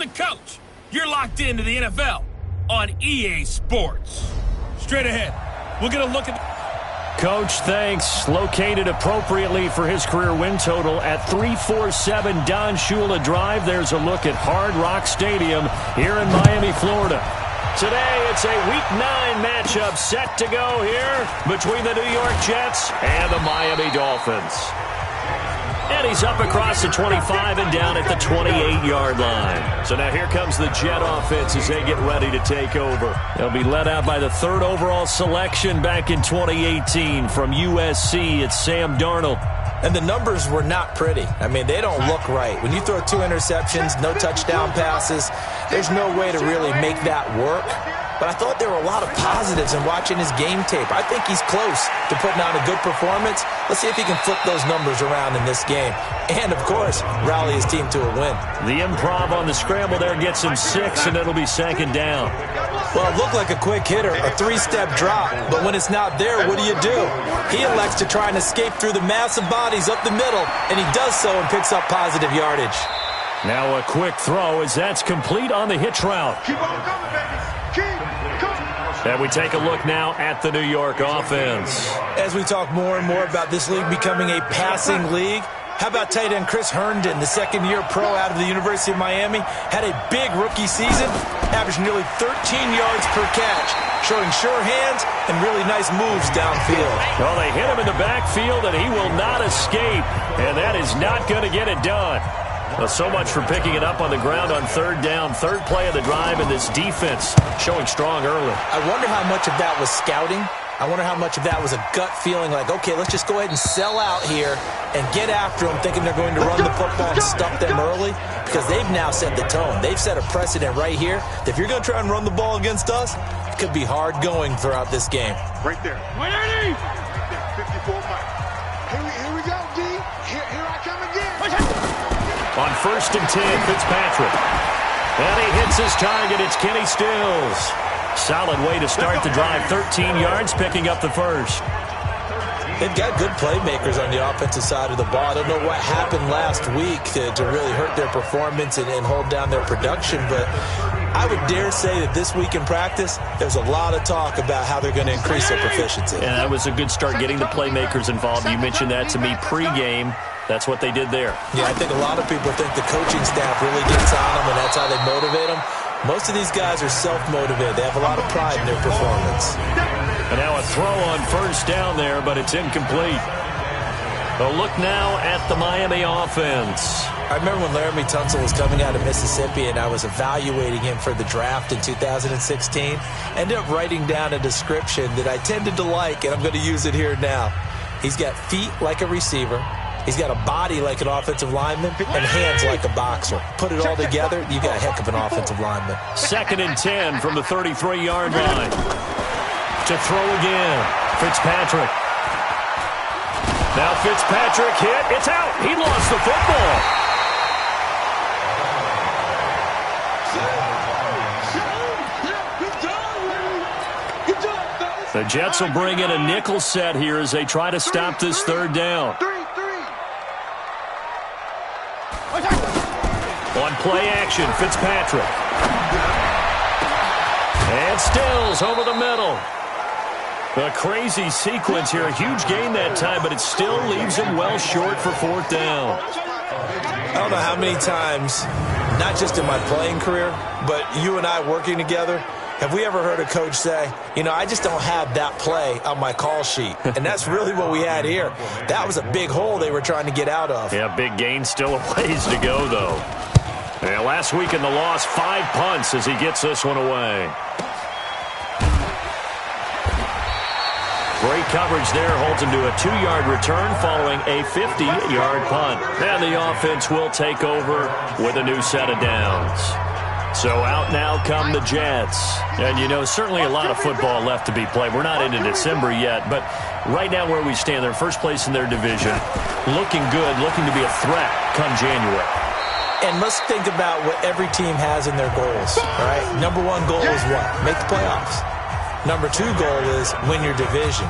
the coach. You're locked into the NFL on EA Sports. Straight ahead, we're going to look at... Coach, thanks. Located appropriately for his career win total at 347 Don Shula Drive. There's a look at Hard Rock Stadium here in Miami, Florida. Today, it's a Week 9 matchup set to go here between the New York Jets and the Miami Dolphins. And he's up across the 25 and down at the 28-yard line. So now here comes the Jet offense as they get ready to take over. They'll be led out by the 3rd overall selection back in 2018 from USC. It's Sam Darnold. And the numbers were not pretty. I mean, they don't look right. When you throw 2 interceptions, no touchdown passes, there's no way to really make that work. But I thought there were a lot of positives in watching his game tape. I think he's close to putting on a good performance. Let's see if he can flip those numbers around in this game. And, of course, rally his team to a win. The improv on the scramble there gets him 6, and it'll be 2nd down. Well, it looked like a quick hitter, a 3-step drop. But when it's not there, what do? He elects to try and escape through the massive bodies up the middle, and he does so and picks up positive yardage. Now a quick throw as that's complete on the hitch route. Keep on coming, baby. And we take a look now at the New York offense. As we talk more and more about this league becoming a passing league, how about tight end Chris Herndon, the second-year pro out of the University of Miami, had a big rookie season, averaged nearly 13 yards per catch, showing sure hands and really nice moves downfield. Well, they hit him in the backfield, and he will not escape, and that is not going to get it done. Well, so much for picking it up on the ground on 3rd down. 3rd play of the drive, and this defense showing strong early. I wonder how much of that was scouting. I wonder how much of that was a gut feeling like, okay, let's just go ahead and sell out here and get after them, thinking they're going to run the football and stuff them early, because they've now set the tone. They've set a precedent right here that if you're going to try and run the ball against us, it could be hard going throughout this game. Right there. 54 Mike. Here we go, D. Here I come again. On 1st and 10, Fitzpatrick. And he hits his target. It's Kenny Stills. Solid way to start the drive. 13 yards, picking up the 1st. They've got good playmakers on the offensive side of the ball. I don't know what happened last week to really hurt their performance and hold down their production, but I would dare say that this week in practice, there's a lot of talk about how they're going to increase their proficiency. And that was a good start, getting the playmakers involved. You mentioned that to me pregame. That's what they did there. Yeah, I think a lot of people think the coaching staff really gets on them, and that's how they motivate them. Most of these guys are self-motivated. They have a lot of pride in their performance. And now a throw on 1st down there, but it's incomplete. A look now at the Miami offense. I remember when Laramie Tunsil was coming out of Mississippi, and I was evaluating him for the draft in 2016. Ended up writing down a description that I tended to like, and I'm going to use it here now. He's got feet like a receiver. He's got a body like an offensive lineman and hands like a boxer. Put it all together, you got a heck of an offensive lineman. 2nd and 10 from the 33-yard line. To throw again, Fitzpatrick. Now Fitzpatrick hit. It's out. He lost the football. The Jets will bring in a nickel set here as they try to stop this 3rd down. On play action, Fitzpatrick. And Stills over the middle. A crazy sequence here. A huge gain that time, but it still leaves him well short for 4th down. I don't know how many times, not just in my playing career, but you and I working together, have we ever heard a coach say, you know, I just don't have that play on my call sheet? And that's really what we had here. That was a big hole they were trying to get out of. Yeah, big gain. Still a ways to go, though. And last week in the loss, 5 punts as he gets this one away. Great coverage there. Holds him to a 2-yard return following a 50-yard punt. And the offense will take over with a new set of downs. So out now come the Jets. And, you know, certainly a lot of football left to be played. We're not into December yet, but right now where we stand, they're first place in their division. Looking good, looking to be a threat come January. And let's think about what every team has in their goals, right? Number 1 goal is what? Make the playoffs. Number 2 goal is win your division.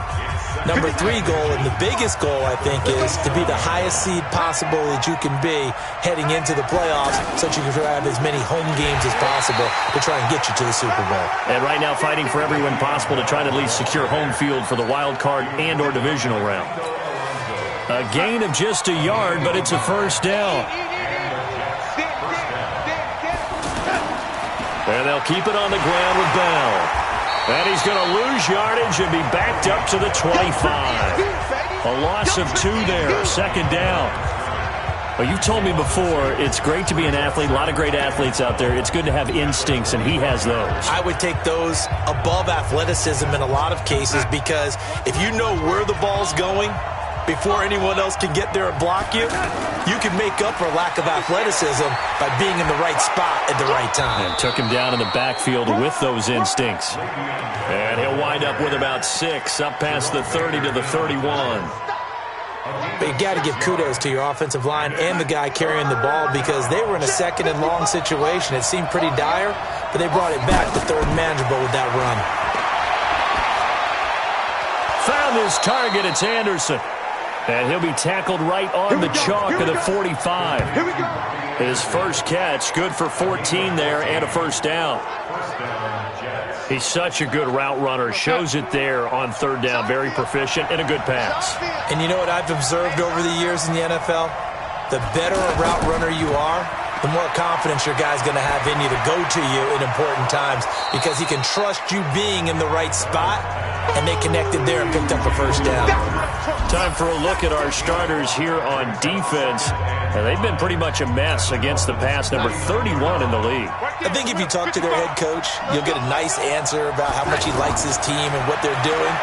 Number 3 goal, and the biggest goal, I think, is to be the highest seed possible that you can be heading into the playoffs so that you can have as many home games as possible to try and get you to the Super Bowl. And right now fighting for every win possible to try to at least secure home field for the wild card and or divisional round. A gain of just a yard, but it's a first down. And they'll keep it on the ground with Bell. And he's going to lose yardage and be backed up to the 25. A loss of 2 there, second down. Well, you've told me before, it's great to be an athlete. A lot of great athletes out there. It's good to have instincts, and he has those. I would take those above athleticism in a lot of cases, because if you know where the ball's going before anyone else can get there and block you, you can make up for lack of athleticism by being in the right spot at the right time. And took him down in the backfield with those instincts. And he'll wind up with about 6, up past the 30 to the 31. But you got to give kudos to your offensive line and the guy carrying the ball, because they were in a second and long situation. It seemed pretty dire, but they brought it back to third and manageable with that run. Found his target. It's Anderson. And he'll be tackled right on the chalk of the 45. His first catch, good for 14 there and a first down. He's such a good route runner. Shows it there on third down. Very proficient and a good pass. And you know what I've observed over the years in the NFL? The better a route runner you are, the more confidence your guy's going to have in you to go to you in important times, because he can trust you being in the right spot, and they connected there and picked up a first down. Time for a look at our starters here on defense. And they've been pretty much a mess against the pass, number 31 in the league. I think if you talk to their head coach, you'll get a nice answer about how much he likes his team and what they're doing.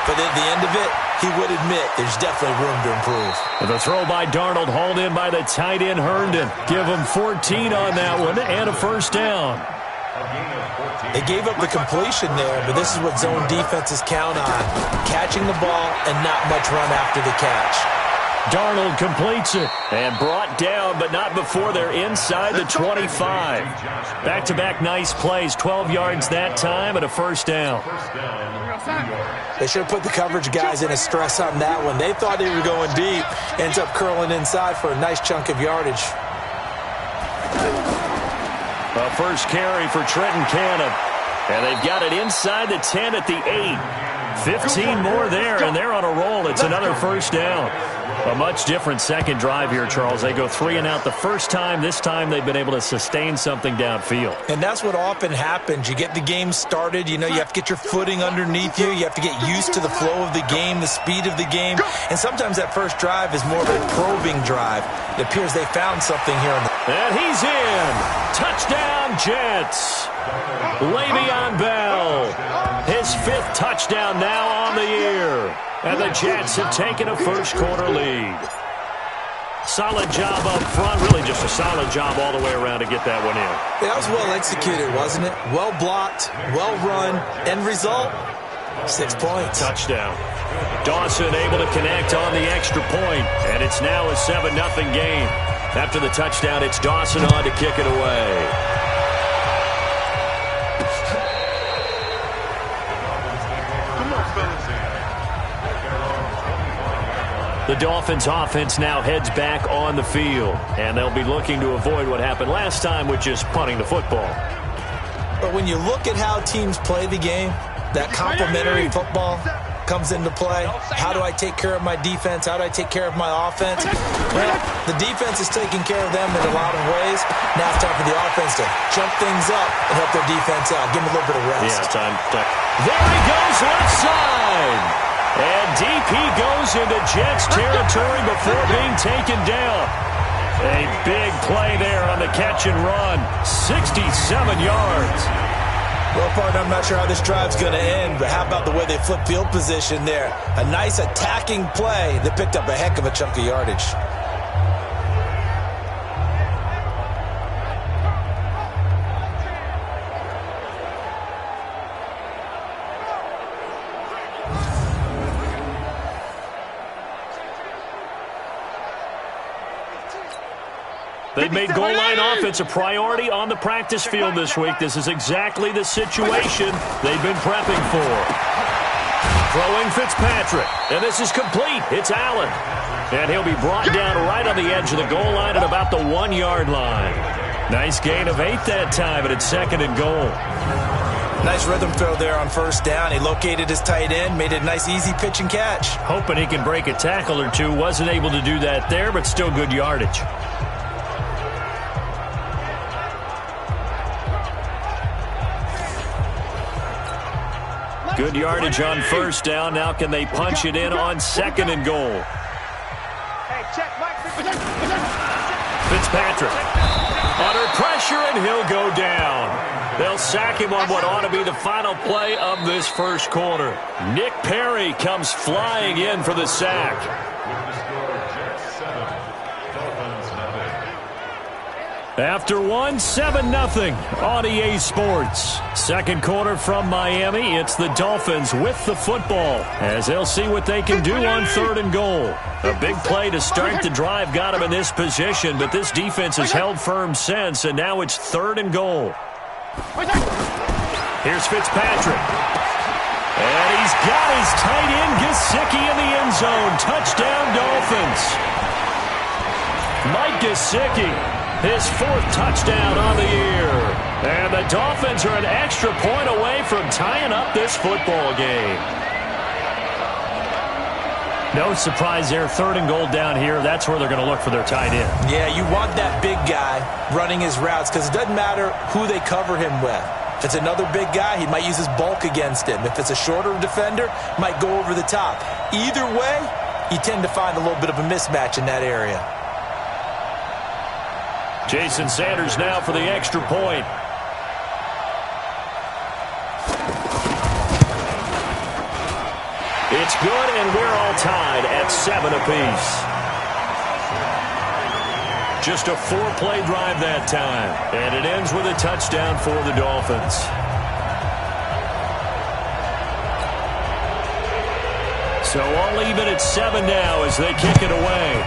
But at the end of it, he would admit there's definitely room to improve. The throw by Darnold, hauled in by the tight end Herndon. Give him 14 on that one and a first down. They gave up the completion there, but this is what zone defenses count on: catching the ball and not much run after the catch. Darnold completes it and brought down, but not before they're inside the 25. Back-to-back nice plays, 12 yards that time and a first down. They should have put the coverage guys in a stress on that one. They thought they were going deep. Ends up curling inside for a nice chunk of yardage. A first carry for Trenton Cannon. And they've got it inside the 10 at the 8. 15 more there, and they're on a roll. It's another first down. A much different second drive here, Charles. They go 3 and out the first time. This time they've been able to sustain something downfield. And that's what often happens. You get the game started. You know, you have to get your footing underneath you. You have to get used to the flow of the game, the speed of the game. And sometimes that first drive is more of a probing drive. It appears they found something here. And he's in. Touchdown, Jets. Le'Veon Bell. His 5th touchdown now on the year. And the Jets have taken a first-quarter lead. Solid job up front. Really just a solid job all the way around to get that one in. That was well executed, wasn't it? Well blocked, well run. End result, 6 points. Touchdown. Dawson able to connect on the extra point. And it's now a 7-0 game. After the touchdown, it's Dawson on to kick it away. The Dolphins offense now heads back on the field, and they'll be looking to avoid what happened last time, which is punting the football. But when you look at how teams play the game, that complementary football comes into play. How do I take care of my defense? How do I take care of my offense? Well, the defense is taking care of them in a lot of ways. Now it's time for the offense to jump things up and help their defense out. Give them a little bit of rest. Yeah, time. There he goes, left side. And DP goes into Jets territory before being taken down. A big play there on the catch and run. 67 yards. Well, partner, I'm not sure how this drive's going to end, but how about the way they flip field position there? A nice attacking play that picked up a heck of a chunk of yardage. They've made goal line offense a priority on the practice field this week. This is exactly the situation they've been prepping for. Throwing Fitzpatrick. And this is complete. It's Allen. And he'll be brought down right on the edge of the goal line at about the 1-yard line. Nice gain of 8 that time, and it's 2nd and goal. Nice rhythm throw there on first down. He located his tight end, made it a nice easy pitch and catch. Hoping he can break a tackle or two. Wasn't able to do that there, but still good yardage. Good yardage on first down. Now can they punch it in on 2nd and goal? Fitzpatrick under pressure, and he'll go down. They'll sack him on what ought to be the final play of this first quarter. Nick Perry comes flying in for the sack. After 7-0 on EA Sports. Second quarter from Miami. It's the Dolphins with the football as they'll see what they can do on 3rd and goal. A big play to start the drive got him in this position, but this defense has held firm since, and now it's 3rd and goal. Here's Fitzpatrick. And he's got his tight end Gesicki in the end zone. Touchdown Dolphins. Mike Gesicki, his 4th touchdown on the year. And the Dolphins are an extra point away from tying up this football game. No surprise there. 3rd and goal down here. That's where they're going to look for their tight end. Yeah, you want that big guy running his routes because it doesn't matter who they cover him with. If it's another big guy, he might use his bulk against him. If it's a shorter defender, might go over the top. Either way, you tend to find a little bit of a mismatch in that area. Jason Sanders now for the extra point. It's good, and we're all tied at 7 apiece. Just a 4-play drive that time, and it ends with a touchdown for the Dolphins. So all even at 7 now as they kick it away.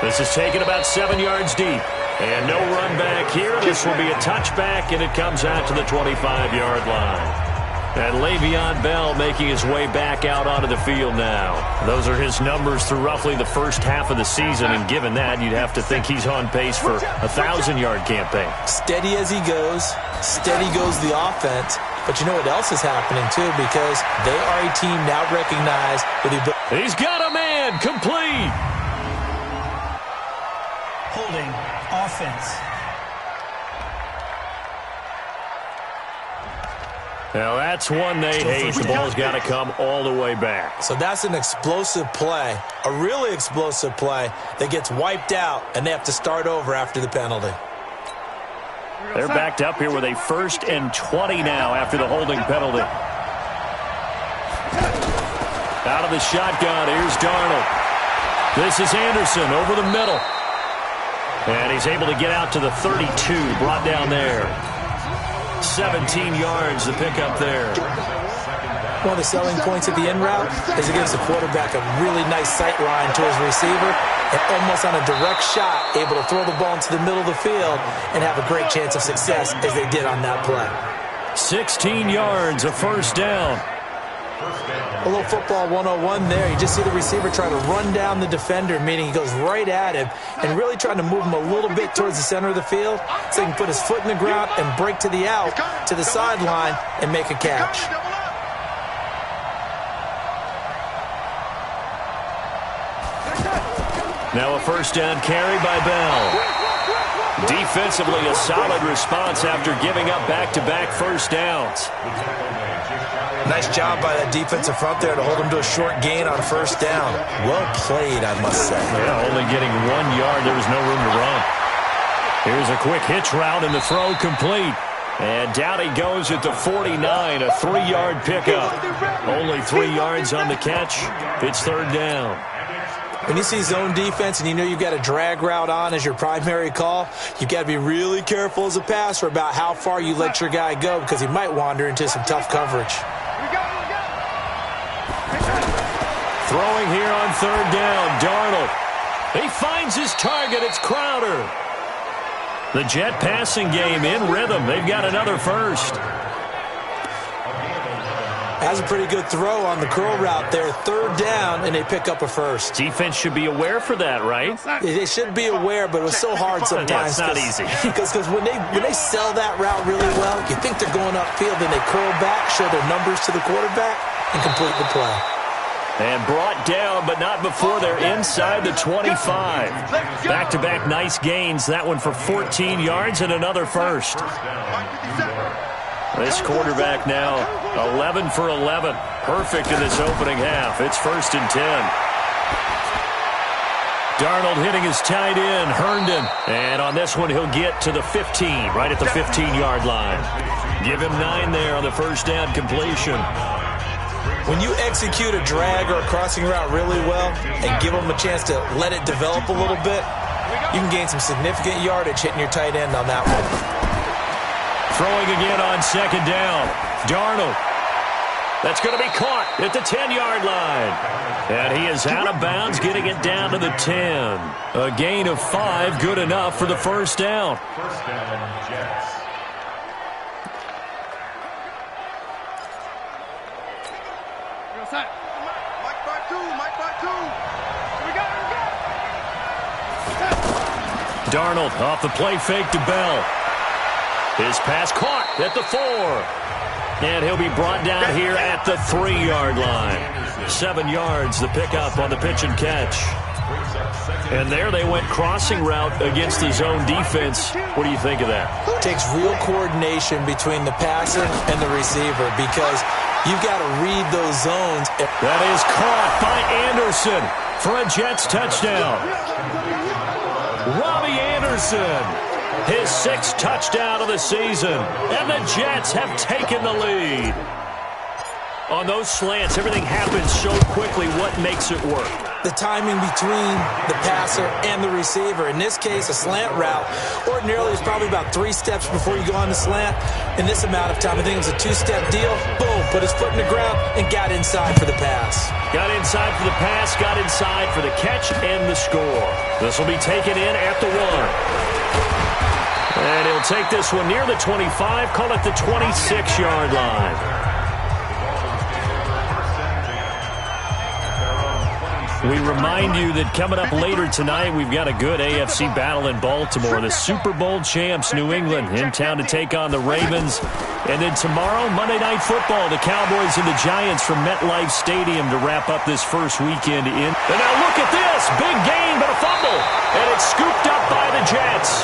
This is taken about 7 yards deep. And no run back here. This will be a touchback, and it comes out to the 25-yard line. And Le'Veon Bell making his way back out onto the field now. Those are his numbers through roughly the first half of the season, and given that, you'd have to think he's on pace for a 1,000-yard campaign. Steady as he goes, steady goes the offense. But you know what else is happening, too, because they are a team now recognized with the ability. He's got a man, complete. Holding offense. Now that's one they hate. The ball's got to come all the way back. So that's an explosive play, a really explosive play that gets wiped out, and they have to start over after the penalty. They're backed up here with a 1st and 20 now after the holding penalty. Out of the shotgun, here's Darnold. This is Anderson over the middle. And he's able to get out to the 32, brought down there. 17 yards to pick up there. One of the selling points of the in route is it gives the quarterback a really nice sight line to his receiver and almost on a direct shot able to throw the ball into the middle of the field and have a great chance of success as they did on that play. 16 yards, a 1st down. A little football 101 there. You just see the receiver trying to run down the defender, meaning he goes right at him and really trying to move him a little bit towards the center of the field so he can put his foot in the ground and break to the out, to the sideline, and make a catch. Now a 1st down carry by Bell. Defensively, a solid response after giving up back-to-back 1st downs. Nice job by that defensive front there to hold him to a short gain on 1st down. Well played, I must say. Yeah, only getting 1 yard. There was no room to run. Here's a quick hitch route, and the throw complete. And down he goes at the 49, a 3-yard pickup. Only 3 yards on the catch. It's 3rd down. When you see zone defense and you know you've got a drag route on as your primary call, you've got to be really careful as a passer about how far you let your guy go because he might wander into some tough coverage. Throwing here on 3rd down, Darnold. He finds his target. It's Crowder. The Jet passing game in rhythm. They've got another 1st. Has a pretty good throw on the curl route there. 3rd down, and they pick up a first. Defense should be aware for that, right? They should be aware, but it was so hard sometimes. Yeah, it's not easy. Because when they sell that route really well, you think they're going upfield, and they curl back, show their numbers to the quarterback, and complete the play. And brought down, but not before they're inside the 25. Back-to-back nice gains. That one for 14 yards and another first. This quarterback now 11 for 11. Perfect in this opening half. It's 1st and 10. Darnold hitting his tight end, Herndon. And on this one, he'll get to the 15, right at the 15-yard line. Give him 9 there on the first down completion. When you execute a drag or a crossing route really well and give them a chance to let it develop a little bit, you can gain some significant yardage hitting your tight end on that one. Throwing again on 2nd down. Darnold. That's going to be caught at the 10-yard line. And he is out of bounds, getting it down to the 10. A gain of 5, good enough for the first down. First down, Jets. Darnold off the play fake to Bell. His pass caught at the 4. And he'll be brought down here at the 3-yard line. 7 yards, the pickup on the pitch and catch. And there they went crossing route against the zone defense. What do you think of that? It takes real coordination between the passer and the receiver because you've got to read those zones. That is caught by Anderson for a Jets touchdown. Robbie Anderson, his 6th touchdown of the season. And the Jets have taken the lead. On those slants, everything happens so quickly. What makes it work? The timing between the passer and the receiver. In this case, a slant route ordinarily is probably about 3 steps before you go on the slant. In this amount of time, I think it was a 2-step deal. Boom, put his foot in the ground and got inside for the pass. Got inside for the pass, got inside for the catch and the score. This will be taken in at the 1. And he'll take this one near the 25, call it the 26-yard line. We remind you that coming up later tonight, we've got a good AFC battle in Baltimore. The Super Bowl champs, New England, in town to take on the Ravens. And then tomorrow, Monday Night Football, the Cowboys and the Giants from MetLife Stadium to wrap up this first weekend in. And now look at this. Big gain, but a fumble. And it's scooped up by the Jets.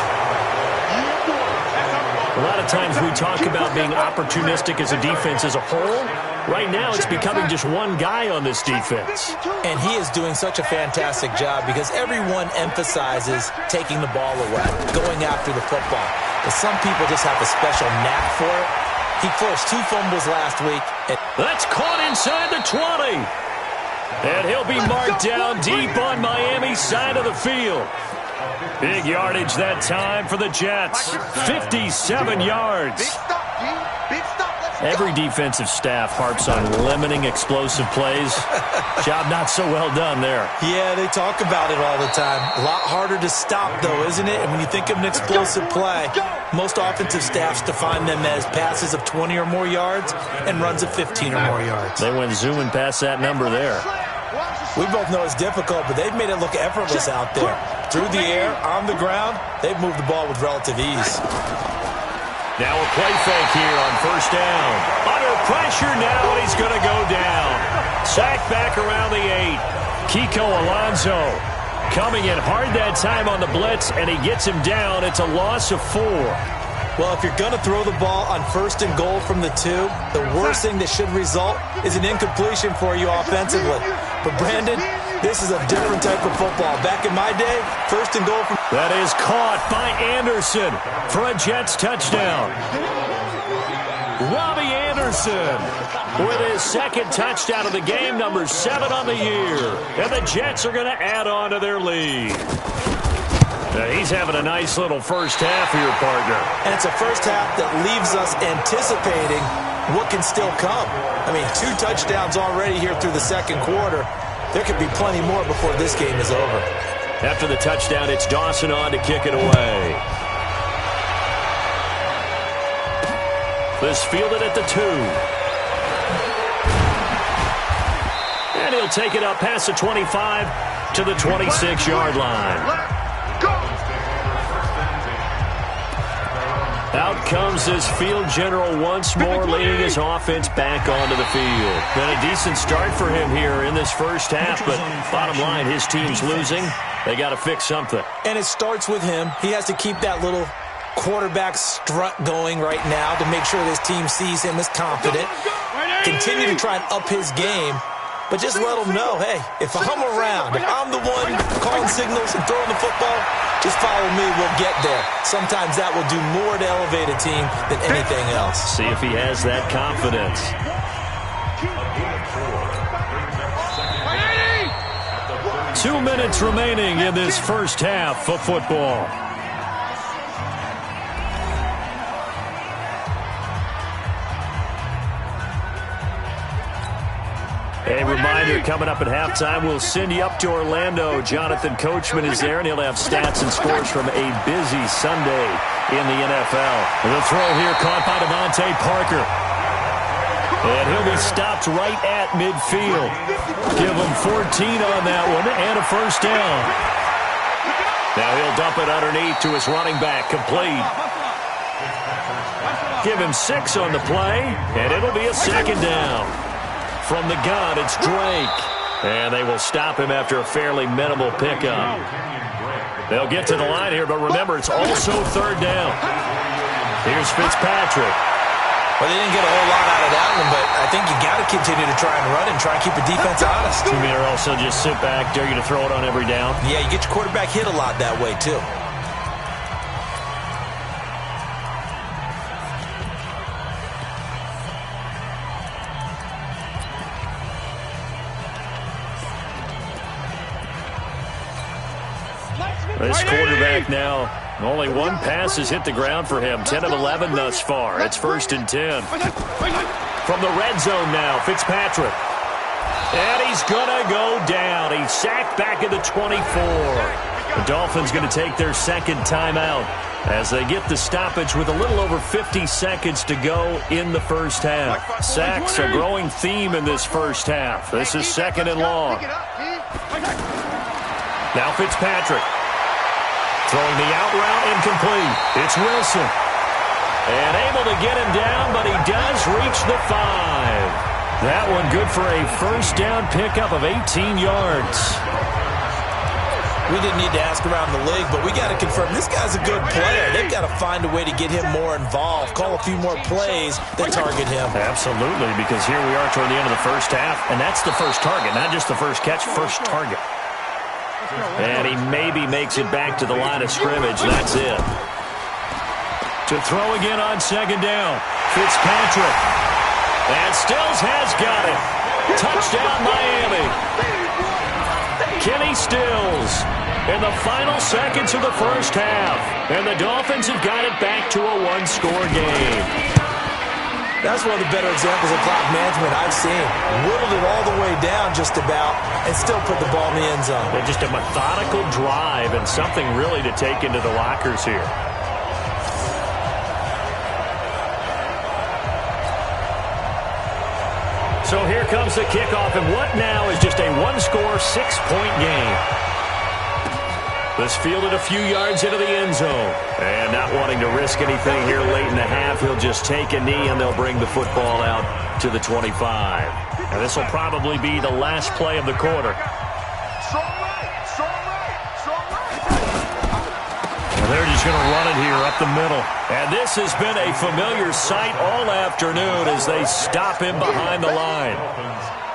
A lot of times we talk about being opportunistic as a defense as a whole. Right now, it's becoming just one guy on this defense. And he is doing such a fantastic job because everyone emphasizes taking the ball away, going after the football. But some people just have a special knack for it. He forced 2 fumbles last week. That's caught inside the 20. And he'll be marked down deep on Miami's side of the field. Big yardage that time for the Jets. 57 yards. Every defensive staff harps on limiting explosive plays. Job not so well done there. Yeah, they talk about it all the time. A lot harder to stop, though, isn't it? And when you think of an explosive play, most offensive staffs define them as passes of 20 or more yards and runs of 15 or more yards. They went zooming past that number there. We both know it's difficult, but they've made it look effortless out there. Through the air, on the ground, they've moved the ball with relative ease. Now a play fake here on first down. Under pressure now, and he's going to go down. Sacked back around the 8. Kiko Alonso coming in hard that time on the blitz, and he gets him down. It's a loss of 4. Well, if you're going to throw the ball on 1st and goal from the 2, the worst thing that should result is an incompletion for you offensively. But, Brandon, this is a different type of football. Back in my day, 1st and goal from... That is caught by Anderson for a Jets touchdown. Robbie Anderson with his 2nd touchdown of the game, number 7 on the year. And the Jets are going to add on to their lead. Now he's having a nice little first half here, partner. And it's a first half that leaves us anticipating what can still come. I mean, 2 touchdowns already here through the 2nd quarter. There could be plenty more before this game is over. After the touchdown, it's Dawson on to kick it away. This fielded at the 2. And he'll take it up past the 25 to the 26-yard line. Out comes this field general once more, leading his offense back onto the field. Been a decent start for him here in this first half, but bottom line, his team's losing. They got to fix something. And it starts with him. He has to keep that little quarterback strut going right now to make sure this team sees him as confident. Continue to try and up his game, but just let him know, hey, if I'm around, if I'm the one calling signals and throwing the football, just follow me, we'll get there. Sometimes that will do more to elevate a team than anything else. See if he has that confidence. 2 minutes remaining in this first half of football. A reminder, coming up at halftime, we'll send you up to Orlando. Jonathan Coachman is there, and he'll have stats and scores from a busy Sunday in the NFL. The throw here caught by Devontae Parker. And he'll be stopped right at midfield. Give him 14 on that one and a first down. Now he'll dump it underneath to his running back, complete. Give him 6 on the play, and it'll be a second down. From the gun, it's Drake. And they will stop him after a fairly minimal pickup. They'll get to the line here, but remember, it's also third down. Here's Fitzpatrick. Well, they didn't get a whole lot out of that one, but I think you got to continue to try and run and try and keep the defense honest. You mean or also just sit back, dare you to throw it on every down? Yeah, you get your quarterback hit a lot that way, too. This quarterback now, only one pass has hit the ground for him. 10 of 11 thus far. It's 1st and 10. From the red zone now, Fitzpatrick. And he's going to go down. He's sacked back at the 24. The Dolphins going to take their second timeout as they get the stoppage with a little over 50 seconds to go in the first half. Sacks, a growing theme in this first half. This is 2nd and long. Now Fitzpatrick. Throwing the out route incomplete. It's Wilson. And able to get him down, but he does reach the 5. That one good for a first down pickup of 18 yards. We didn't need to ask around the league, but we got to confirm this guy's a good player. They've got to find a way to get him more involved, call a few more plays that target him. Absolutely, because here we are toward the end of the first half, and that's the first target, not just the first catch, first target. And he maybe makes it back to the line of scrimmage. That's it. To throw again on 2nd down. Fitzpatrick. And Stills has got it. Touchdown, Miami. Kenny Stills in the final seconds of the first half. And the Dolphins have got it back to a one-score game. That's one of the better examples of clock management I've seen. Whittled it all the way down just about and still put the ball in the end zone. And just a methodical drive and something really to take into the lockers here. So here comes the kickoff, and what now is just a one-score, 6-point game. This fielded a few yards into the end zone. And not wanting to risk anything here late in the half, he'll just take a knee and they'll bring the football out to the 25. And this will probably be the last play of the quarter. And they're just going to run it here up the middle. And this has been a familiar sight all afternoon as they stop him behind the line.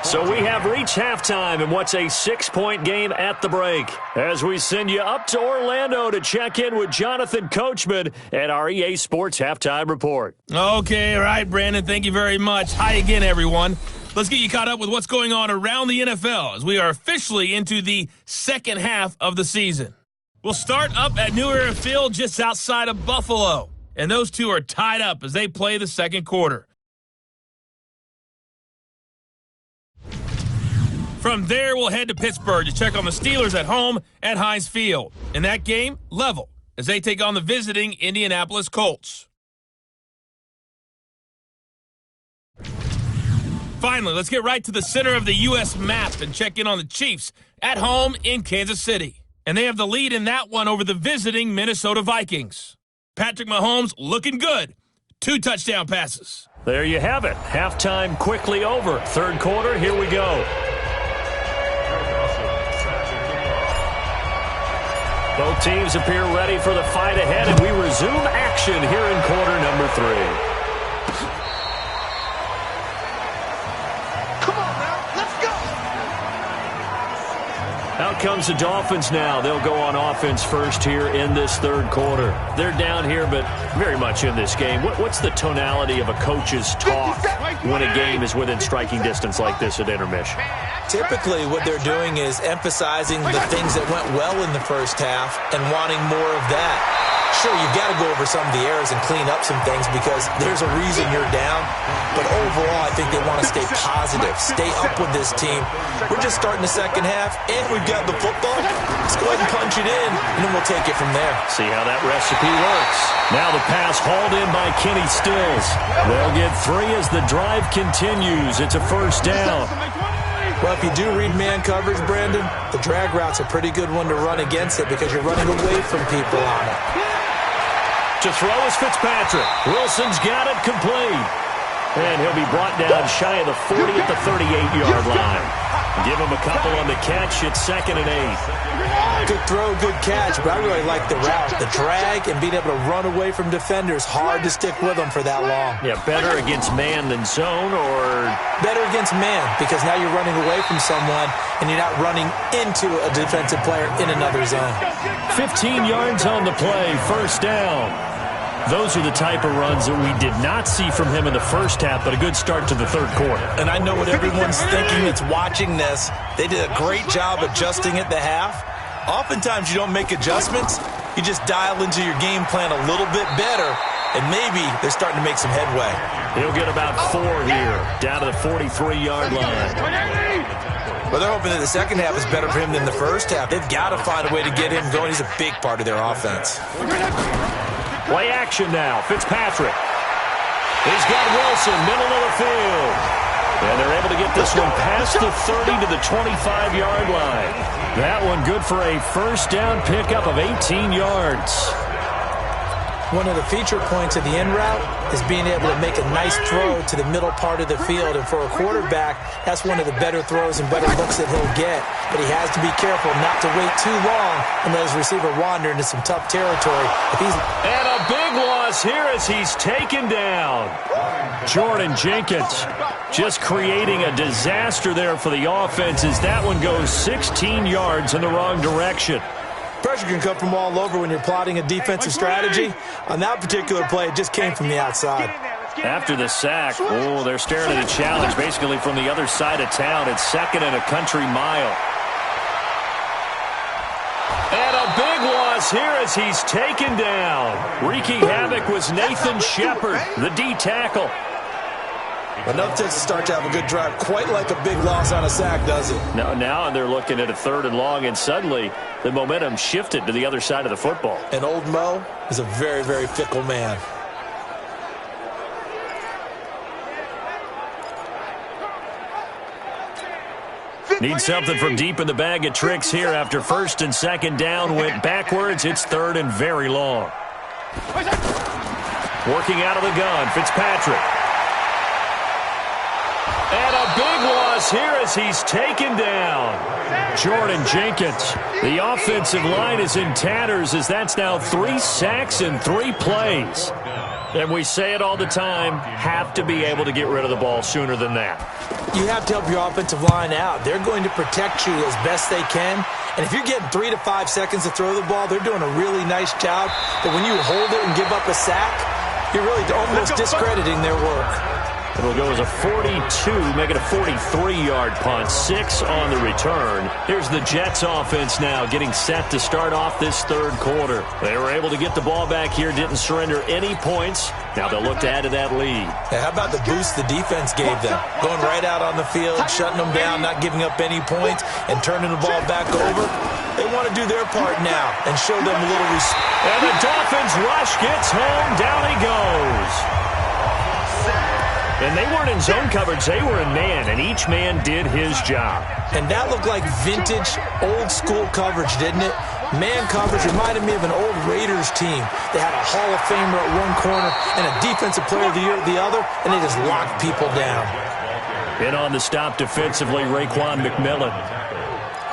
So we have reached halftime in what's a 6-point game at the break as we send you up to Orlando to check in with Jonathan Coachman at our EA Sports Halftime Report. Okay, all right, Brandon, thank you very much. Hi again, everyone. Let's get you caught up with what's going on around the NFL as we are officially into the second half of the season. We'll start up at New Era Field just outside of Buffalo, and those two are tied up as they play the second quarter. From there, we'll head to Pittsburgh to check on the Steelers at home at Heinz Field. In that game, level, as they take on the visiting Indianapolis Colts. Finally, let's get right to the center of the U.S. map and check in on the Chiefs at home in Kansas City. And they have the lead in that one over the visiting Minnesota Vikings. Patrick Mahomes looking good. 2 touchdown passes. There you have it. Halftime quickly over. Third quarter, here we go. Both teams appear ready for the fight ahead, and we resume action here in quarter number 3. Out comes the Dolphins now. They'll go on offense first here in this third quarter. They're down here, but very much in this game. What's the tonality of a coach's talk when a game is within striking distance like this at intermission? Typically, what they're doing is emphasizing the things that went well in the first half and wanting more of that. Sure, you've got to go over some of the errors and clean up some things because there's a reason you're down. But overall, I think they want to stay positive, stay up with this team. We're just starting the second half, and we've got the football. Let's go ahead and punch it in, and then we'll take it from there. See how that recipe works. Now the pass hauled in by Kenny Stills. They'll get 3 as the drive continues. It's a first down. Well, if you do read man coverage, Brandon, the drag route's a pretty good one to run against it because you're running away from people on it. To throw is Fitzpatrick. Wilson's got it complete. And he'll be brought down shy of the 40 at the 38-yard line. Give him a couple on the catch. It's 2nd and 8. Good throw, good catch, but I really like the route. The drag and being able to run away from defenders, hard to stick with them for that long. Yeah, better against man than zone, or? Better against man, because now you're running away from someone and you're not running into a defensive player in another zone. 15 yards on the play, first down. Those are the type of runs that we did not see from him in the first half, but a good start to the third quarter. And I know what everyone's thinking that's watching this. They did a great job adjusting at the half. Oftentimes you don't make adjustments. You just dial into your game plan a little bit better, and maybe they're starting to make some headway. He'll get about 4 here, down to the 43-yard line. Well, they're hoping that the second half is better for him than the first half. They've got to find a way to get him going. He's a big part of their offense. Play action now. Fitzpatrick. He's got Wilson, middle of the field. And they're able to get this one past the 30 to the 25-yard line. That one good for a first down pickup of 18 yards. One of the feature points of the end route is being able to make a nice throw to the middle part of the field. And for a quarterback, that's one of the better throws and better looks that he'll get. But he has to be careful not to wait too long and let his receiver wander into some tough territory. And a big loss here as he's taken down. Jordan Jenkins just creating a disaster there for the offense as that one goes 16 yards in the wrong direction. Pressure can come from all over when you're plotting a defensive strategy. On that particular play, it just came from the outside. After the sack, they're staring at a challenge basically from the other side of town. It's 2nd and a country mile. And a big loss here as he's taken down. Wreaking havoc was Nathan Shepard, the D tackle. But nothing takes a start to have a good drive, quite like a big loss on a sack, does it? Now they're looking at a 3rd and long, and suddenly the momentum shifted to the other side of the football. And old Mo is a very, very fickle man. Need something from deep in the bag of tricks here after 1st and 2nd down. Went backwards. It's 3rd and very long. Working out of the gun, Fitzpatrick. And a big loss here as he's taken down. Jordan Jenkins. The offensive line is in tatters as that's now 3 sacks in 3 plays. And we say it all the time, have to be able to get rid of the ball sooner than that. You have to help your offensive line out. They're going to protect you as best they can. And if you're getting 3 to 5 seconds to throw the ball, they're doing a really nice job. But when you hold it and give up a sack, you're really almost discrediting their work. It'll go as a 42, make it a 43-yard punt, 6 on the return. Here's the Jets offense now getting set to start off this third quarter. They were able to get the ball back here, didn't surrender any points. Now they'll look to add to that lead. Hey, how about the boost the defense gave them? Going right out on the field, shutting them down, not giving up any points, and turning the ball back over. They want to do their part now and show them a little respect. And the Dolphins rush gets home. Down he goes. And they weren't in zone coverage. They were in man, and each man did his job. And that looked like vintage, old-school coverage, didn't it? Man coverage reminded me of an old Raiders team. They had a Hall of Famer at one corner and a Defensive Player of the Year at the other, and they just locked people down. In on the stop defensively, Raekwon McMillan.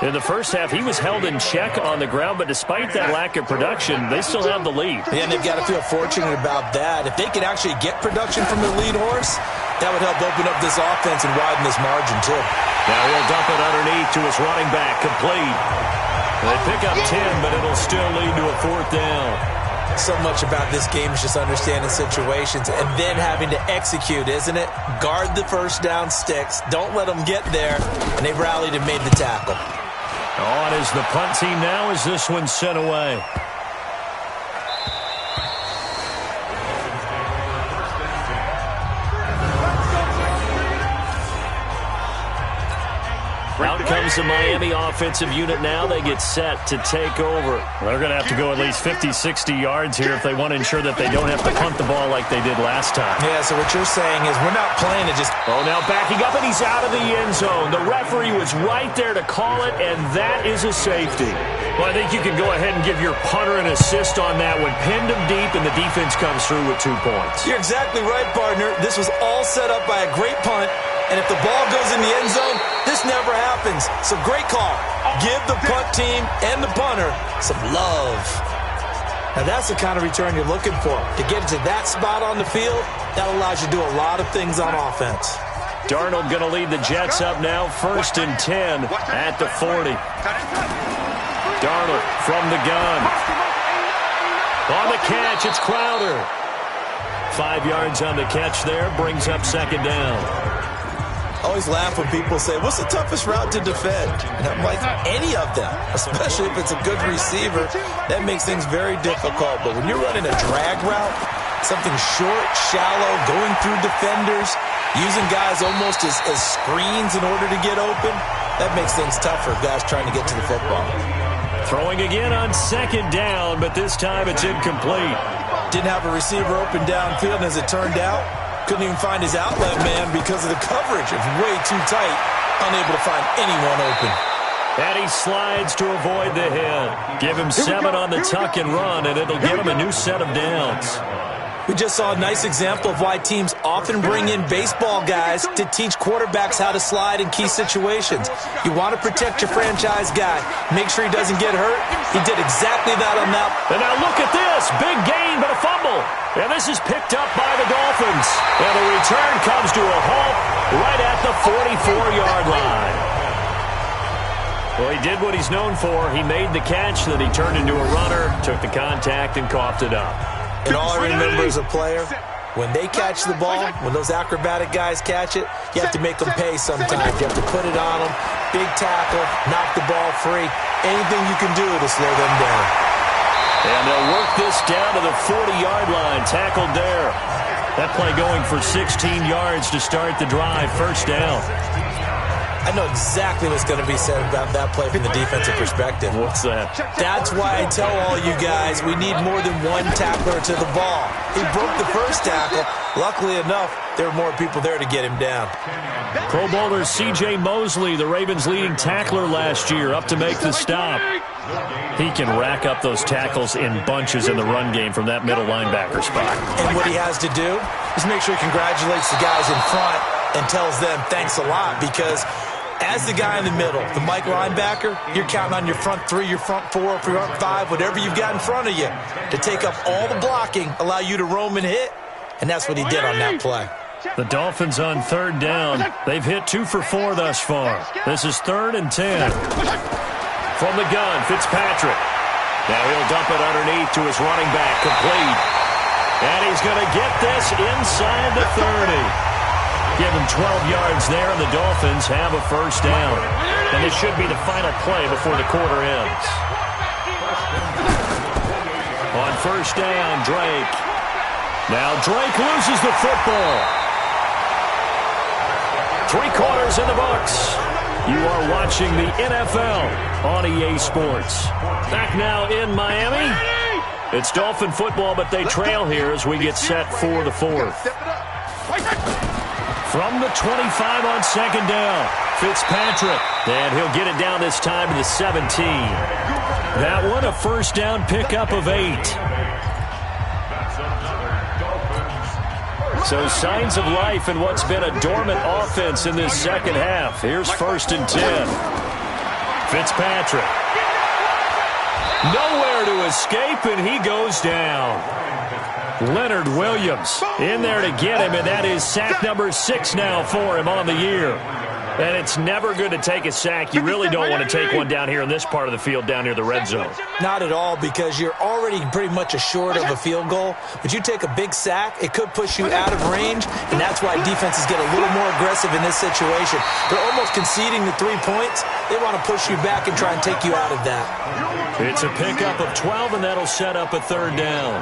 In the first half, he was held in check on the ground, but despite that lack of production, they still have the lead. Yeah, and they've got to feel fortunate about that. If they could actually get production from their lead horse, that would help open up this offense and widen this margin, too. Now he'll dump it underneath to his running back, complete. They pick up 10, but it'll still lead to a 4th down. So much about this game is just understanding situations and then having to execute, isn't it? Guard the first down sticks. Don't let them get there. And they've rallied and made the tackle. On is the punt team now as this one's sent away. Out comes the Miami offensive unit now. They get set to take over. They're going to have to go at least 50, 60 yards here if they want to ensure that they don't have to punt the ball like they did last time. Yeah, so what you're saying is we're not playing to just... Oh, now backing up, and he's out of the end zone. The referee was right there to call it, and that is a safety. Well, I think you can go ahead and give your punter an assist on that one. Pinned him deep, and the defense comes through with 2 points. You're exactly right, partner. This was all set up by a great punt. And if the ball goes in the end zone, this never happens. So great call. Give the punt team and the punter some love. Now that's the kind of return you're looking for. To get to that spot on the field, that allows you to do a lot of things on offense. Darnold going to lead the Jets up now, 1st and 10 at the 40. Darnold from the gun. On the catch, it's Crowder. 5 yards on the catch there, brings up 2nd down. I always laugh when people say, what's the toughest route to defend? And I'm like, any of them, especially if it's a good receiver. That makes things very difficult. But when you're running a drag route, something short, shallow, going through defenders, using guys almost as screens in order to get open, that makes things tough for guys trying to get to the football. Throwing again on 2nd down, but this time it's incomplete. Didn't have a receiver open downfield, and as it turned out, couldn't even find his outlet man because of the coverage. It's way too tight, unable to find anyone open. And he slides to avoid the hit. Give him 7 on the tuck and run, and it'll give him a new set of downs. We just saw a nice example of why teams often bring in baseball guys to teach quarterbacks how to slide in key situations. You want to protect your franchise guy. Make sure he doesn't get hurt. He did exactly that on that. And now look at this. Big gain, but a fumble. And this is picked up by the Dolphins. And the return comes to a halt right at the 44-yard line. Well, he did what he's known for. He made the catch, then he turned into a runner, took the contact, and coughed it up. And all I remember as a player, when they catch the ball, when those acrobatic guys catch it, you have to make them pay sometimes. You have to put it on them, big tackle, knock the ball free. Anything you can do to slow them down. And they'll work this down to the 40-yard line, tackled there. That play going for 16 yards to start the drive, 1st down. I know exactly what's going to be said about that play from the defensive perspective. What's that? That's why I tell all you guys we need more than one tackler to the ball. He broke the first tackle. Luckily enough, there were more people there to get him down. Pro Bowler C.J. Mosley, the Ravens' leading tackler last year, up to make the stop. He can rack up those tackles in bunches in the run game from that middle linebacker spot. And what he has to do is make sure he congratulates the guys in front and tells them thanks a lot, because as the guy in the middle, the Mike linebacker, you're counting on your front 3, your front 4, front 5, whatever you've got in front of you to take up all the blocking, allow you to roam and hit, and that's what he did on that play. The Dolphins on 3rd down. They've hit 2 for 4 thus far. This is 3rd and 10. From the gun, Fitzpatrick. Now he'll dump it underneath to his running back, complete. And he's going to get this inside the 30. Give him 12 yards there, and the Dolphins have a 1st down. And this should be the final play before the quarter ends. On 1st down, Drake. Now Drake loses the football. 3 quarters in the books. You are watching the NFL on EA Sports. Back now in Miami. It's Dolphin football, but they trail here as we get set for the 4th. From the 25 on second down, Fitzpatrick. And he'll get it down this time to the 17. That one a first down pickup of 8. So signs of life in what's been a dormant offense in this second half. Here's 1st and 10. Fitzpatrick. Nowhere to escape, and he goes down. Leonard Williams in there to get him, and that is sack number 6 now for him on the year. And it's never good to take a sack. You really don't want to take one down here in this part of the field down near the red zone. Not at all, because you're already pretty much assured of a field goal. But you take a big sack, it could push you out of range, and that's why defenses get a little more aggressive in this situation. They're almost conceding the 3 points. They want to push you back and try and take you out of that. It's a pickup of 12, and that'll set up a 3rd down.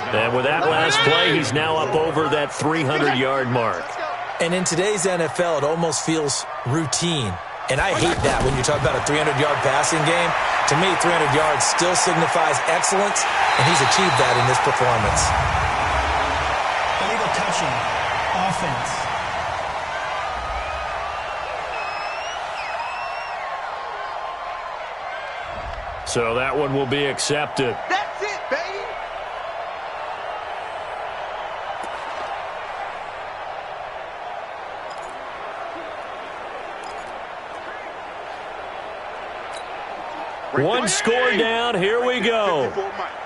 And with that last play, he's now up over that 300-yard mark. And in today's NFL, it almost feels routine. And I hate that when you talk about a 300-yard passing game. To me, 300 yards still signifies excellence, and he's achieved that in this performance. Illegal touching. Offense. So that one will be accepted. That's it, baby. One score down. Here we go.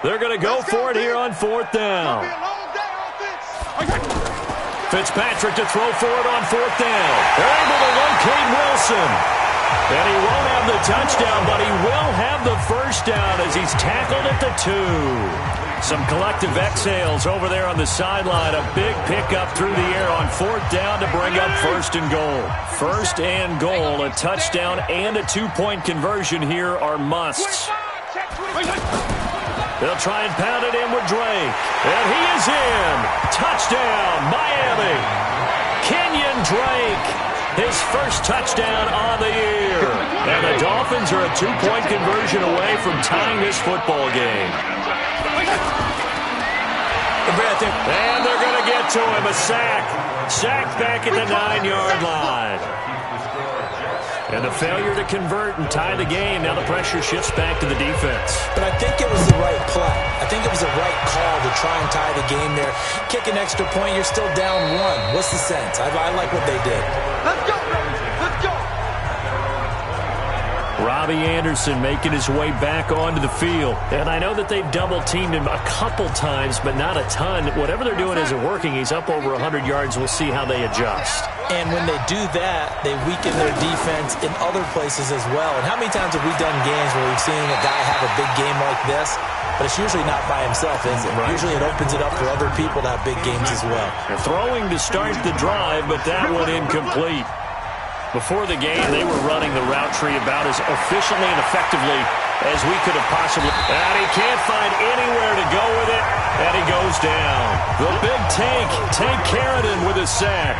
They're going to go for it here on 4th down. Fitzpatrick to throw for it on 4th down. They're able to locate Wilson. And he won't have the touchdown, but he will have the first down as he's tackled at the 2. Some collective exhales over there on the sideline. A big pickup through the air on 4th down to bring up 1st and goal. 1st and goal, a touchdown and a 2-point conversion here are musts. They'll try and pound it in with Drake. And he is in. Touchdown, Miami. Kenyon Drake, his first touchdown on the year. And the Dolphins are a 2-point conversion away from tying this football game. And they're going to get to him. A sack. Sacked back at the 9-yard line. And the failure to convert and tie the game. Now the pressure shifts back to the defense. But I think it was the right play. I think it was the right call to try and tie the game there. Kick an extra point, you're still down 1. What's the sense? I like what they did. Let's go, baby. Let's go. Robbie Anderson making his way back onto the field. And I know that they've double-teamed him a couple times, but not a ton. Whatever they're doing isn't working. He's up over 100 yards. We'll see how they adjust. And when they do that, they weaken their defense in other places as well. And how many times have we done games where we've seen a guy have a big game like this? But it's usually not by himself, is it? Right. Usually it opens it up for other people to have big games as well. They're throwing to start the drive, but that one incomplete. Before the game, they were running the route tree about as efficiently and effectively as we could have possibly. And he can't find anywhere to go with it, and he goes down. The big Tank Carradine with a sack.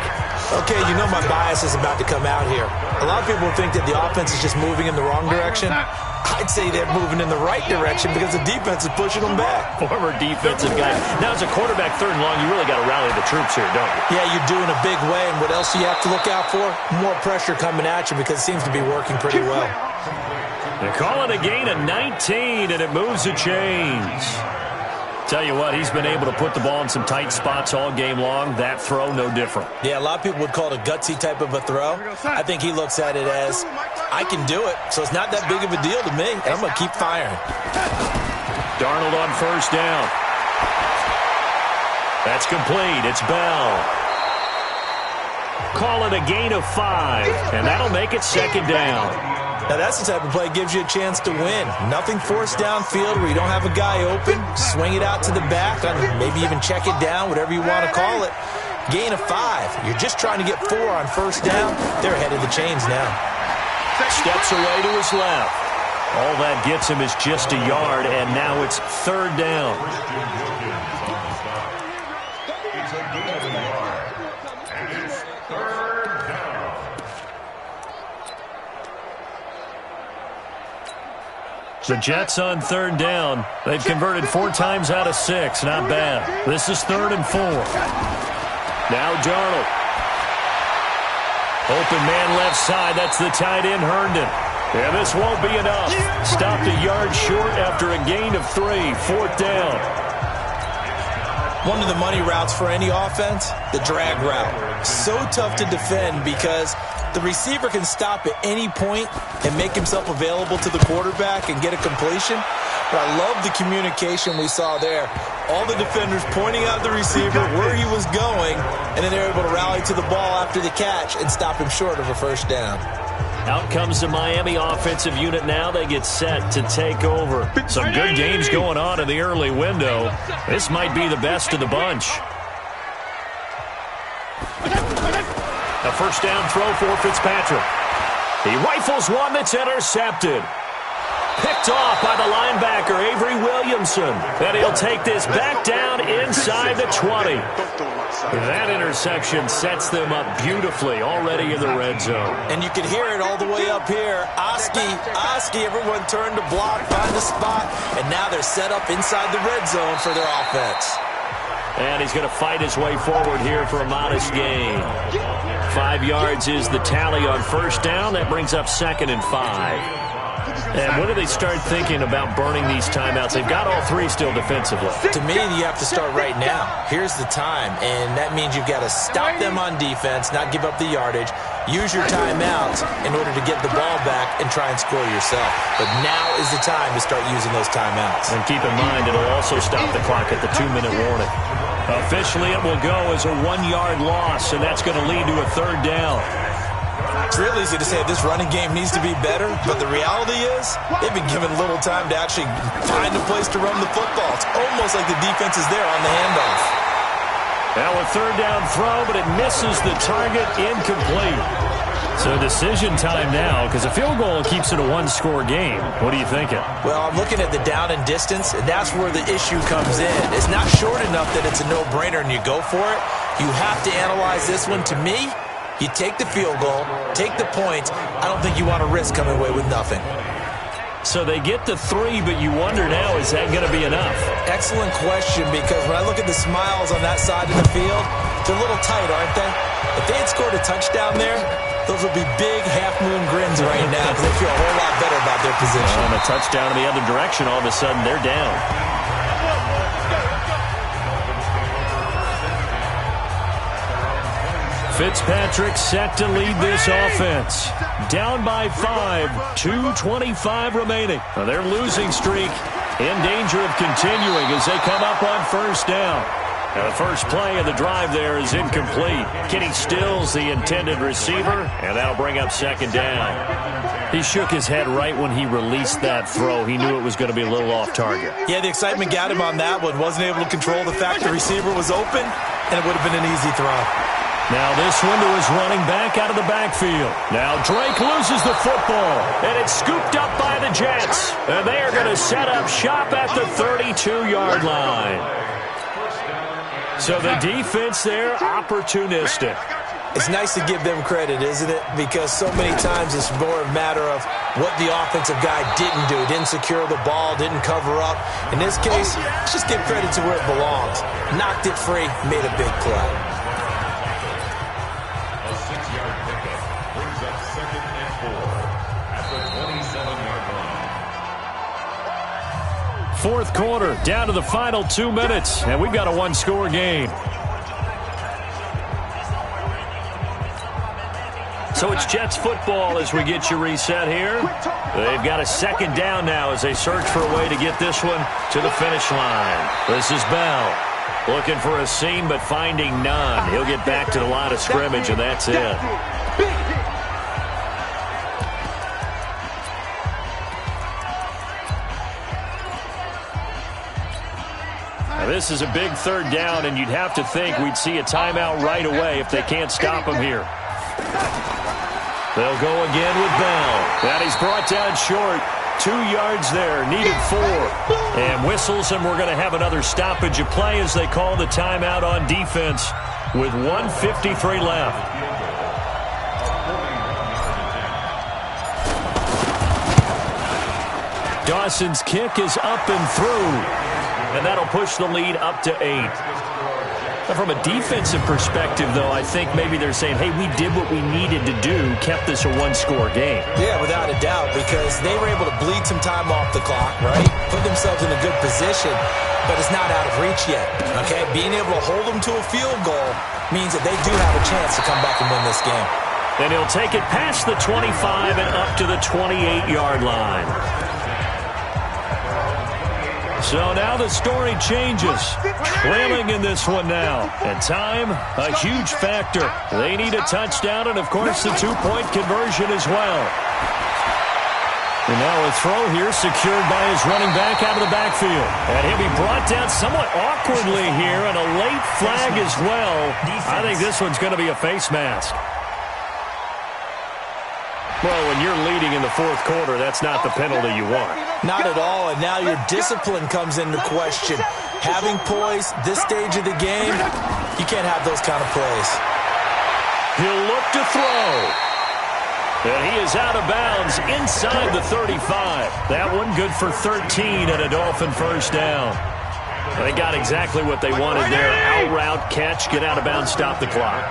Okay, you know my bias is about to come out here. A lot of people think that the offense is just moving in the wrong direction. I'd say they're moving in the right direction because the defense is pushing them back. Former defensive guy. Now, as a quarterback, 3rd and long, you really got to rally the troops here, don't you? Yeah, you're doing a big way, and what else do you have to look out for? More pressure coming at you because it seems to be working pretty well. They call it a gain of 19, and it moves the chains. Tell you what, he's been able to put the ball in some tight spots all game long. That throw, no different. Yeah, a lot of people would call it a gutsy type of a throw. I think he looks at it as, I can do it, so it's not that big of a deal to me, and I'm going to keep firing. Darnold on 1st down. That's complete. It's Bell. Call it a gain of 5, and that'll make it 2nd down. Now, that's the type of play that gives you a chance to win. Nothing forced downfield where you don't have a guy open. Swing it out to the back, maybe even check it down, whatever you want to call it. Gain of 5. You're just trying to get 4 on 1st down. They're ahead of the chains now. Steps away to his left. All that gets him is just a yard, and now it's 3rd down. The Jets on 3rd down. They've converted 4 times out of 6. Not bad. This is 3rd and 4. Now Darnold. Open man left side. That's the tight end, Herndon. And this won't be enough. Stopped a yard short after a gain of 3. 4th down. One of the money routes for any offense, the drag route. So tough to defend because the receiver can stop at any point and make himself available to the quarterback and get a completion. But I love the communication we saw there. All the defenders pointing out the receiver where he was going, and then they're able to rally to the ball after the catch and stop him short of a first down. Out comes the Miami offensive unit now. They get set to take over. Some good games going on in the early window. This might be the best of the bunch. A first down throw for Fitzpatrick. He rifles one that's intercepted. Picked off by the linebacker, Avery Williamson. And he'll take this back down inside the 20. That interception sets them up beautifully already in the red zone. And you can hear it all the way up here. Oski, everyone turned to block, find a spot, and now they're set up inside the red zone for their offense. And he's going to fight his way forward here for a modest gain. 5 yards is the tally on first down. That brings up 2nd and 5. And when do they start thinking about burning these timeouts? They've got all 3 still defensively. To me, you have to start right now. Here's the time, and that means you've got to stop them on defense, not give up the yardage, use your timeouts in order to get the ball back and try and score yourself. But now is the time to start using those timeouts. And keep in mind, it'll also stop the clock at the 2-minute warning. Officially, it will go as a 1-yard loss, and that's going to lead to a 3rd down. It's real easy to say this running game needs to be better, but the reality is they've been given little time to actually find a place to run the football. It's almost like the defense is there on the handoff. Now a 3rd down throw, but it misses the target, incomplete. So decision time now, because a field goal keeps it a 1-score game. What are you thinking? Well, I'm looking at the down and distance, and that's where the issue comes in. It's not short enough that it's a no-brainer and you go for it. You have to analyze this one. To me, you take the field goal, take the points. I don't think you want to risk coming away with nothing. So they get the 3, but you wonder now, is that going to be enough? Excellent question, because when I look at the smiles on that side of the field, they're a little tight, aren't they? If they had scored a touchdown there, those would be big half-moon grins right now because they feel a whole lot better about their position. And a touchdown in the other direction, all of a sudden they're down. Fitzpatrick set to lead this offense. Down by 5, 2:25 remaining. Now their losing streak in danger of continuing as they come up on first down. Now the first play of the drive there is incomplete. Kenny Stills, the intended receiver, and that'll bring up 2nd down. He shook his head right when he released that throw. He knew it was going to be a little off target. Yeah, the excitement got him on that one. Wasn't able to control the fact the receiver was open, and it would have been an easy throw. Now this window is running back out of the backfield. Now Drake loses the football, and it's scooped up by the Jets. And they are going to set up shop at the 32-yard line. So the defense there, opportunistic. It's nice to give them credit, isn't it? Because so many times it's more a matter of what the offensive guy didn't do. Didn't secure the ball, didn't cover up. In this case, let's just give credit to where it belongs. Knocked it free, made a big play. Fourth quarter, down to the final 2 minutes, and we've got a 1-score game. So it's Jets football as we get you reset here. They've got a 2nd down now as they search for a way to get this one to the finish line. This is Bell looking for a seam but finding none. He'll get back to the line of scrimmage, and that's it. Now this is a big 3rd down, and you'd have to think we'd see a timeout right away if they can't stop him here. They'll go again with Bell. That he's brought down short. 2 yards there, needed 4. And whistles, and we're going to have another stoppage of play as they call the timeout on defense with 1:53 left. Dawson's kick is up and through. And that'll push the lead up to 8. From a defensive perspective, though, I think maybe they're saying, hey, we did what we needed to do, kept this a one-score game. Yeah, without a doubt, because they were able to bleed some time off the clock, right? Put themselves in a good position, but it's not out of reach yet, okay? Being able to hold them to a field goal means that they do have a chance to come back and win this game. And he'll take it past the 25 and up to the 28-yard line. So now the story changes. Trailing in this one now. And time, a huge factor. They need a touchdown and, of course, the two-point conversion as well. And now a throw here secured by his running back out of the backfield. And he'll be brought down somewhat awkwardly here, and a late flag as well. I think this one's going to be a face mask. Well, when you're leading in the fourth quarter, that's not the penalty you want. Not at all, and now your discipline comes into question. Having poise this stage of the game, you can't have those kind of plays. He'll look to throw. And he is out of bounds inside the 35. That one good for 13 and a Dolphin first down. They got exactly what they wanted there. Out route, catch, get out of bounds, stop the clock.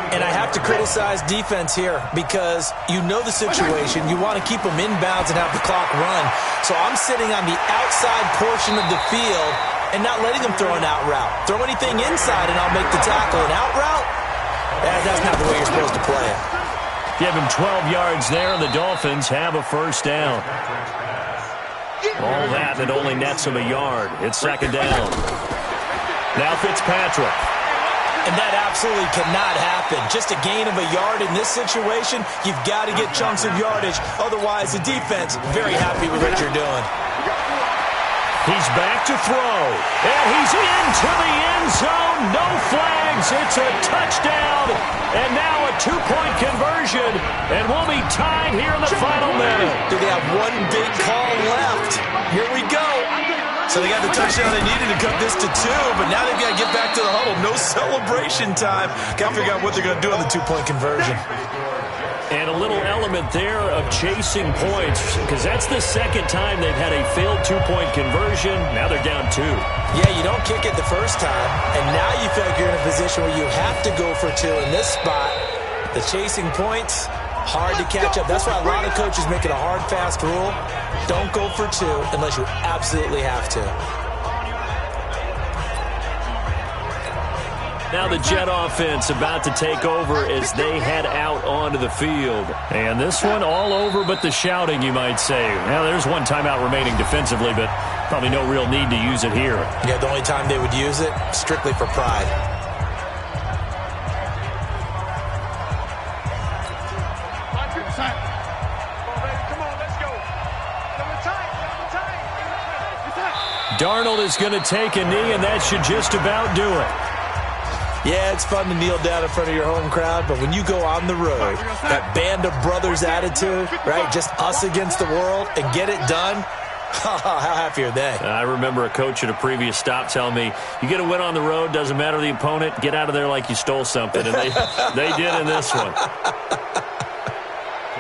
And I have to criticize defense here because you know the situation. You want to keep them inbounds and have the clock run. So I'm sitting on the outside portion of the field and not letting them throw an out route. Throw anything inside and I'll make the tackle. An out route? That's not the way you're supposed to play it. Give him 12 yards there, and the Dolphins have a first down. All that, and it only nets him a yard. It's second down. Now Fitzpatrick. And that absolutely cannot happen. Just a gain of a yard in this situation, you've got to get chunks of yardage. Otherwise, the defense, very happy with what you're doing. He's back to throw. And he's into the end zone. No flags. It's a touchdown. And now a two-point conversion. And we'll be tied here in the final minute. Do they have one big call left? Here we go. So they got the touchdown they needed to cut this to 2, but now they've got to get back to the huddle. No celebration time. Got to figure out what they're going to do on the two-point conversion. And a little element there of chasing points, because that's the second time they've had a failed two-point conversion. Now they're down 2. Yeah, you don't kick it the first time, and now you feel like you're in a position where you have to go for 2 in this spot. The chasing points, hard to catch up. That's why a lot of coaches make it a hard, fast rule. Don't go for 2 unless you absolutely have to. Now the Jet offense about to take over as they head out onto the field. And this one all over but the shouting, you might say. Now there's one timeout remaining defensively, but probably no real need to use it here. Yeah, the only time they would use it, strictly for pride. Darnold is going to take a knee, and that should just about do it. Yeah, it's fun to kneel down in front of your home crowd, but when you go on the road, that band of brothers attitude, right, just us against the world, and get it done, how happy are they? I remember a coach at a previous stop telling me, you get a win on the road, doesn't matter the opponent, get out of there like you stole something, and they did in this one.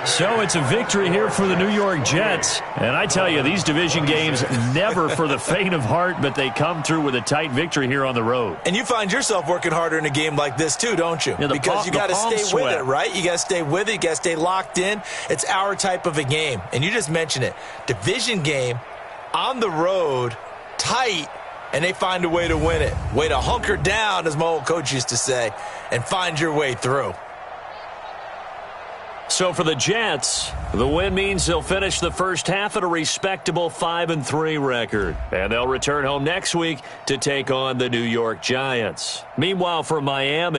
So it's a victory here for the New York Jets. And I tell you, these division games, never for the faint of heart, but they come through with a tight victory here on the road. And you find yourself working harder in a game like this too, don't you? Yeah, because you got to stay with it, right? You got to stay with it. You got to stay locked in. It's our type of a game. And you just mentioned it. Division game, on the road, tight, and they find a way to win it. Way to hunker down, as my old coach used to say, and find your way through. So for the Jets, the win means they'll finish the first half at a respectable 5-3 record. And they'll return home next week to take on the New York Giants. Meanwhile, for Miami,